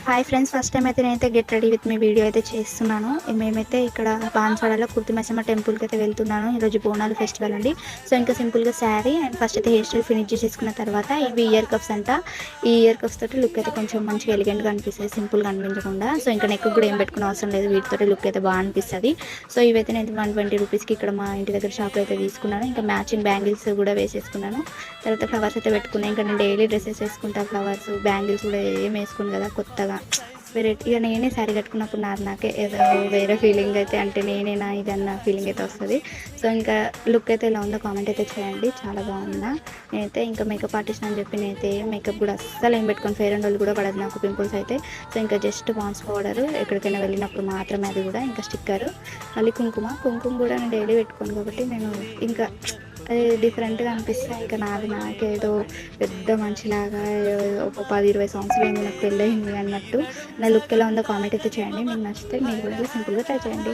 Hi friends, first time అయితే నేనైతే get ready with me video అయితే చేస్తున్నాను. మేమైతే ఇక్కడ బాన్స్వాడలో కుర్తి మైసమ్మ టెంపుల్కి అయితే వెళ్తున్నాను. ఈరోజు బోనాలు ఫెస్టివల్ అండి. సో ఇంకా సింపుల్గా శారీ అండ్ ఫస్ట్ అయితే హెయిర్ స్టైల్ ఫినిష్ చేసుకున్న తర్వాత ఇవి ఇయర్ కప్స్ అంట. ఈ ఇయర్ కప్స్ తోటి లుక్ అయితే కొంచెం మంచిగా ఎలిగెంట్గా అనిపిస్తుంది, సింపుల్గా అనిపించకుండా. సో ఇంకా నెక్ కూడా ఏం పెట్టుకునే అవసరం లేదు, వీటితో లుక్ అయితే బాగా అనిపిస్తుంది. సో ఇవైతే నేను 120 రూపీస్కి ఇక్కడ మా ఇంటి దగ్గర షాప్లో అయితే తీసుకున్నాను. ఇంకా మ్యాచింగ్ బ్యాంగిల్స్ కూడా వేసేసుకున్నాను. తర్వాత ఫ్లవర్స్ అయితే పెట్టుకున్నాను. ఇంకా నేను డైలీ డ్రెస్సెస్ వేసుకుంటా, ఫ్లవర్స్ బ్యాంగిల్స్ కూడా ఏం వేసుకుని కదా కొత్తగా వెరైటీ. ఇక నేనే శారీ కట్టుకున్నప్పుడు నాకే ఏదో వేరే ఫీలింగ్ అయితే, అంటే నేనేనా ఇదన్న ఫీలింగ్ అయితే వస్తుంది. సో ఇంకా లుక్ అయితే ఎలా ఉందో కామెంట్ అయితే చేయండి, చాలా బాగుందా. నేనైతే ఇంకా మేకప్ ఆర్టిస్ట్ అని చెప్పి నేనైతే మేకప్ కూడా అస్సలు ఏం పెట్టుకొని, ఫెయిర్ అండ్ వాళ్ళు కూడా పడదు నాకు పింపుల్స్ అయితే. సో ఇంకా జస్ట్ పాన్స్ పౌడర్ ఎక్కడికైనా వెళ్ళినప్పుడు మాత్రమే, అది కూడా ఇంకా స్టిక్కర్, మళ్ళీ కుంకుమ కూడా నేను డైలీ పెట్టుకోను కాబట్టి నేను ఇంకా అది డిఫరెంట్గా అనిపిస్తాయి. ఇంకా నాకేదో పెద్ద మనిషిలాగా ఒక 10-20 సంవత్సరాలు నాకు పెళ్ళయింది అన్నట్టు. నా లుక్ ఎలా ఉందో కామెంట్ అయితే చేయండి. మీకు నచ్చితే మీరు కూడా సింపుల్గా ట్రై చేయండి.